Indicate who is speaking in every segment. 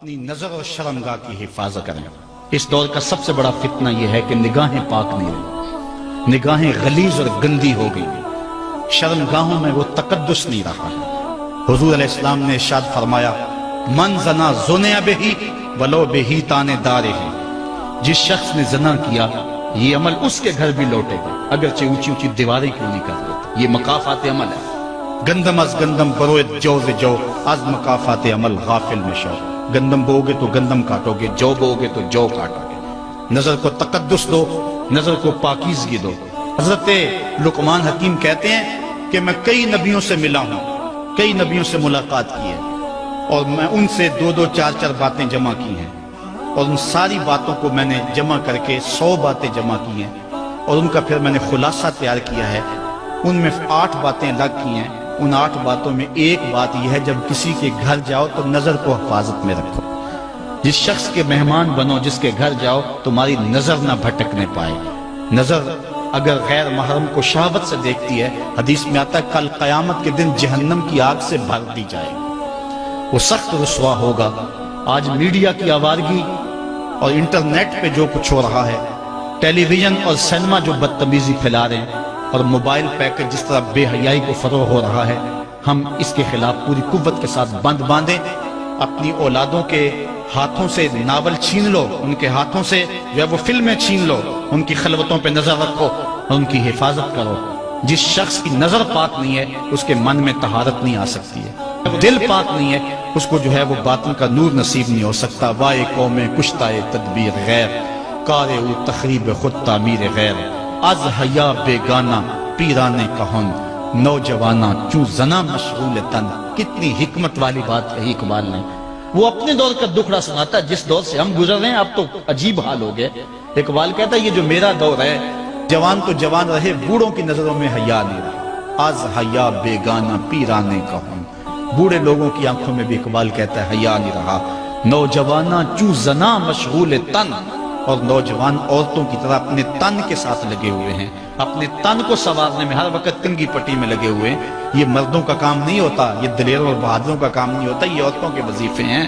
Speaker 1: اپنی نظر اور شرمگاہ کی حفاظت کریں۔ اس دور کا سب سے بڑا فتنہ یہ ہے کہ نگاہیں پاک نہیں رہی، نگاہیں غلیظ اور گندی ہو گئی، شرمگاہوں میں وہ تقدس نہیں رہا ہے۔ حضور علیہ السلام نے ارشاد فرمایا، من زنا زنیا بہی ولو بہی تانے دارے ہی، جس شخص نے زنا کیا یہ عمل اس کے گھر بھی لوٹے گا اگرچہ اونچی اونچی دیواریں کیوں نہیں کر رہے۔ یہ مقافات عمل ہے۔ گندم از گندم بروید جو ز جو، از مقافات عمل غافل مشو۔ گندم بو گے تو گندم کاٹو گے، جو بو گے تو جو کاٹو گے۔ نظر کو تقدس دو، نظر کو پاکیزگی دو۔ حضرت لقمان حکیم کہتے ہیں کہ میں کئی نبیوں سے ملا ہوں، کئی نبیوں سے ملاقات کی ہے، اور میں ان سے دو دو چار چار باتیں جمع کی ہیں، اور ان ساری باتوں کو میں نے جمع کر کے 100 باتیں جمع کی ہیں، اور ان کا پھر میں نے خلاصہ تیار کیا ہے۔ ان میں 8 باتیں الگ کی ہیں۔ ان 8 باتوں میں ایک بات یہ ہے، جب کسی کے گھر جاؤ تو نظر کو حفاظت میں رکھو۔ جس شخص کے مہمان بنو، جس کے گھر جاؤ، تمہاری نظر نہ بھٹکنے پائے۔ نظر اگر غیر محرم کو شہوت سے دیکھتی ہے، حدیث میں آتا ہے کل قیامت کے دن جہنم کی آگ سے بھر دی جائے، وہ سخت رسوا ہوگا۔ آج میڈیا کی آوارگی اور انٹرنیٹ پہ جو کچھ ہو رہا ہے، ٹیلی ویژن اور سینما جو بدتمیزی پھیلا رہے ہیں، اور موبائل پیکج جس طرح بے حیائی کو فروغ ہو رہا ہے، ہم اس کے خلاف پوری قوت کے ساتھ بند باندھیں۔ اپنی اولادوں کے ہاتھوں سے ناول چھین لو، ان کے ہاتھوں سے جو ہے وہ فلمیں چھین لو، ان کی خلوتوں پہ نظر رکھو اور ان کی حفاظت کرو۔ جس شخص کی نظر پاک نہیں ہے، اس کے من میں طہارت نہیں آ سکتی ہے۔ دل پاک نہیں ہے، اس کو جو ہے وہ باطن کا نور نصیب نہیں ہو سکتا۔ وائے قوم کشتائے تدبیر غیر، کار او تخریب خود تعمیر غیر، از حیا بیگانہ پیرانے کہن، نوجوانہ چوں زنا مشغول تن۔ کتنی حکمت والی بات کہی اقبال نے۔ وہ اپنے دور کا دکھڑا سناتا ہے، جس دور سے ہم گزر رہے ہیں اب تو عجیب حال ہو گئے۔ اقبال کہتا ہے یہ جو میرا دور ہے، جوان تو جوان رہے، بوڑھوں کی نظروں میں حیا نہیں رہا۔ از حیا بیگانہ پیرانے کہن، بوڑھے لوگوں کی آنکھوں میں بھی اقبال کہتا ہے حیا نہیں رہا۔ نوجوانہ چوں زنا مشغول تن، اور نوجوان عورتوں کی طرح اپنے تن کے ساتھ لگے ہوئے ہیں، اپنے تن کو سنوارنے میں ہر وقت کنگھی پٹی میں لگے ہوئے ہیں۔ یہ مردوں کا کام نہیں ہوتا، یہ دلیروں اور بہادروں کا کام نہیں ہوتا، یہ عورتوں کے وظیفے ہیں۔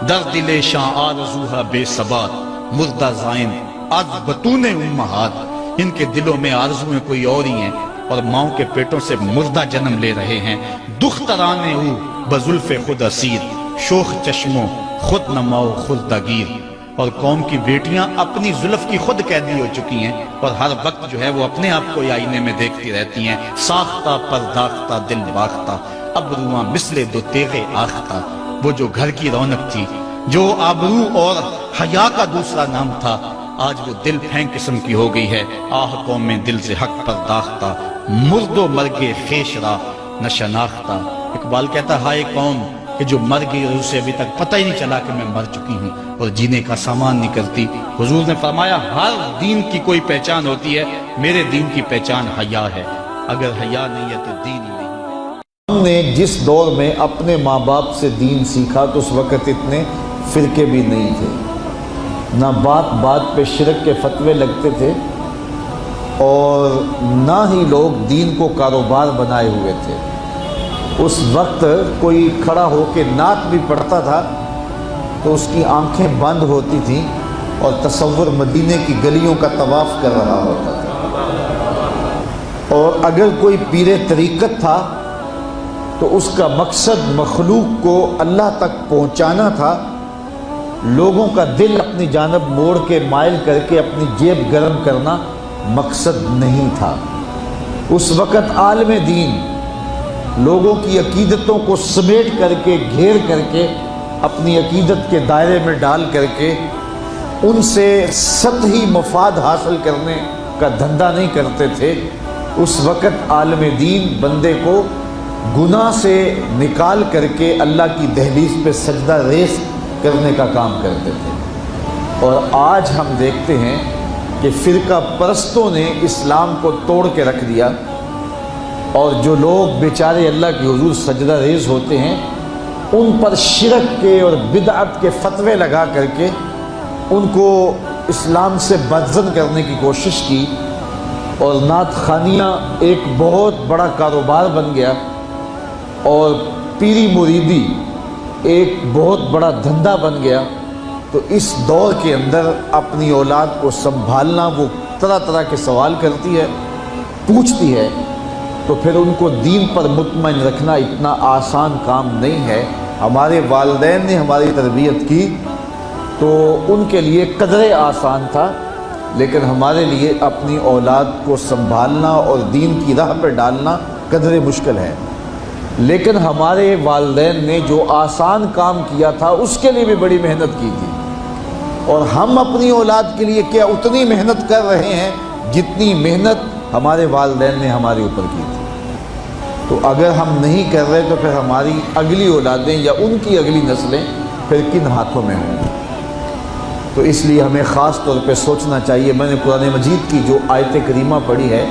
Speaker 1: در دل شاں آرزوہا بے ثبات، مردہ زائن از بطون امہات۔ ان کے دلوں میں آرزویں کوئی اور ہی ہیں، اور ماؤں کے پیٹوں سے مردہ جنم لے رہے ہیں۔ دخترانے او بزلف خود اسیر، شوخ چشموں خود نماؤ خود دگیر۔ اور قوم کی بیٹیاں اپنی زلف کی خود قیدی ہو چکی ہیں، اور ہر وقت جو ہے وہ اپنے آپ کو آئینے میں دیکھتی رہتی ہیں۔ ساختہ پرداختہ دل باختہ، ابروان مثل دو تیغ آختہ۔ وہ جو گھر کی رونق تھی، جو آبرو اور حیا کا دوسرا نام تھا، آج وہ دل پھینک قسم کی ہو گئی ہے۔ آہ قوم میں دل سے حق پرداختہ، مرد و مرگے خیش را نہ شناختہ۔ اقبال کہتا ہے ہائے قوم کہ جو مر گئی اور اسے ابھی تک پتہ ہی نہیں چلا کہ میں مر چکی ہوں اور جینے کا سامان نہیں کرتی۔ حضور نے فرمایا ہر دین کی کوئی پہچان ہوتی ہے، میرے دین کی پہچان حیا ہے، اگر حیا نہیں ہے تو دین ہی نہیں ہے۔
Speaker 2: ہم نے جس دور میں اپنے ماں باپ سے دین سیکھا تو اس وقت اتنے فرقے بھی نہیں تھے، نہ بات بات پہ شرک کے فتوے لگتے تھے، اور نہ ہی لوگ دین کو کاروبار بنائے ہوئے تھے۔ اس وقت کوئی کھڑا ہو کے نعت بھی پڑھتا تھا تو اس کی آنکھیں بند ہوتی تھیں اور تصور مدینے کی گلیوں کا طواف کر رہا ہوتا تھا۔ اور اگر کوئی پیر طریقت تھا تو اس کا مقصد مخلوق کو اللہ تک پہنچانا تھا، لوگوں کا دل اپنی جانب موڑ کے مائل کر کے اپنی جیب گرم کرنا مقصد نہیں تھا۔ اس وقت عالم دین لوگوں کی عقیدتوں کو سمیٹ کر کے، گھیر کر کے، اپنی عقیدت کے دائرے میں ڈال کر کے ان سے سطحی مفاد حاصل کرنے کا دھندا نہیں کرتے تھے۔ اس وقت عالم دین بندے کو گناہ سے نکال کر کے اللہ کی دہلیز پہ سجدہ ریز کرنے کا کام کرتے تھے۔ اور آج ہم دیکھتے ہیں کہ فرقہ پرستوں نے اسلام کو توڑ کے رکھ دیا، اور جو لوگ بیچارے اللہ کے حضور سجدہ ریز ہوتے ہیں، ان پر شرک کے اور بدعت کے فتوے لگا کر کے ان کو اسلام سے بدزن کرنے کی کوشش کی، اور نعت خوانیاں ایک بہت بڑا کاروبار بن گیا، اور پیری مریدی ایک بہت بڑا دھندا بن گیا، تو اس دور کے اندر اپنی اولاد کو سنبھالنا، وہ طرح طرح کے سوال کرتی ہے، پوچھتی ہے، تو پھر ان کو دین پر مطمئن رکھنا اتنا آسان کام نہیں ہے۔ ہمارے والدین نے ہماری تربیت کی تو ان کے لیے قدرے آسان تھا، لیکن ہمارے لیے اپنی اولاد کو سنبھالنا اور دین کی راہ پر ڈالنا قدرے مشکل ہے۔ لیکن ہمارے والدین نے جو آسان کام کیا تھا اس کے لیے بھی بڑی محنت کی تھی، اور ہم اپنی اولاد کے لیے کیا اتنی محنت کر رہے ہیں جتنی محنت ہمارے والدین نے ہمارے اوپر کی تھی۔ تو اگر ہم نہیں کر رہے تو پھر ہماری اگلی اولادیں یا ان کی اگلی نسلیں پھر کن ہاتھوں میں ہوں گی؟ تو اس لیے ہمیں خاص طور پہ سوچنا چاہیے۔ میں نے قرآن مجید کی جو آیت کریمہ پڑھی ہے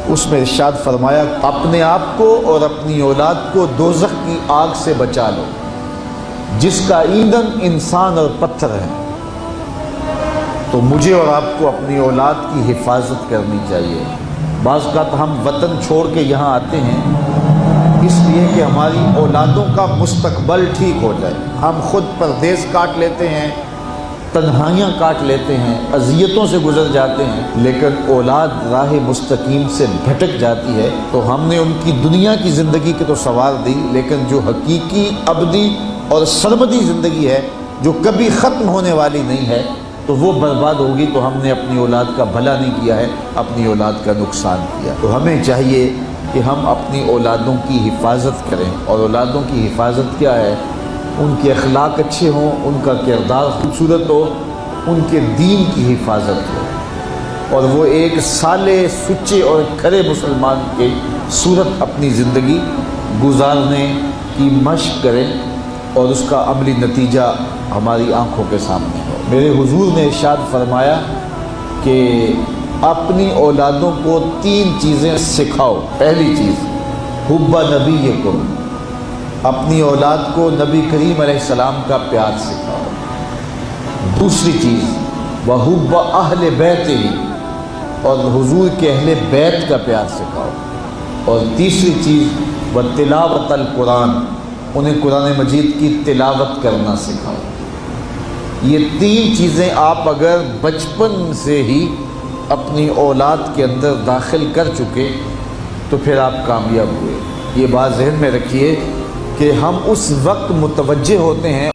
Speaker 2: اس میں ارشاد فرمایا، اپنے آپ کو اور اپنی اولاد کو دوزخ کی آگ سے بچا لو جس کا ایندھن انسان اور پتھر ہے۔ تو مجھے اور آپ کو اپنی اولاد کی حفاظت کرنی چاہیے۔ بعض اوقات ہم وطن چھوڑ کے یہاں آتے ہیں اس لیے کہ ہماری اولادوں کا مستقبل ٹھیک ہو جائے۔ ہم خود پردیس کاٹ لیتے ہیں، تنہائیاں کاٹ لیتے ہیں، اذیتوں سے گزر جاتے ہیں، لیکن اولاد راہ مستقیم سے بھٹک جاتی ہے تو ہم نے ان کی دنیا کی زندگی کی تو سنوار دی، لیکن جو حقیقی ابدی اور سرمدی زندگی ہے جو کبھی ختم ہونے والی نہیں ہے تو وہ برباد ہوگی۔ تو ہم نے اپنی اولاد کا بھلا نہیں کیا ہے، اپنی اولاد کا نقصان کیا۔ تو ہمیں چاہیے کہ ہم اپنی اولادوں کی حفاظت کریں، اور اولادوں کی حفاظت کیا ہے؟ ان کے اخلاق اچھے ہوں، ان کا کردار خوبصورت ہو، ان کے دین کی حفاظت ہو، اور وہ ایک صالح، سچے اور کھرے مسلمان کے صورت اپنی زندگی گزارنے کی مشق کریں، اور اس کا عملی نتیجہ ہماری آنکھوں کے سامنے ہو۔ میرے حضور نے ارشاد فرمایا کہ اپنی اولادوں کو 3 چیزیں سکھاؤ۔ پہلی چیز حب نبیکم، اپنی اولاد کو نبی کریم علیہ السلام کا پیار سکھاؤ۔ دوسری چیز وحب اہل بیت ہی، اور حضور کے اہل بیت کا پیار سکھاؤ۔ اور تیسری چیز وتلاوت القرآن، انہیں قرآن مجید کی تلاوت کرنا سکھاؤ۔ یہ 3 چیزیں آپ اگر بچپن سے ہی اپنی اولاد کے اندر داخل کر چکے تو پھر آپ کامیاب ہوئے۔ یہ بات ذہن میں رکھیے کہ ہم اس وقت متوجہ ہوتے ہیں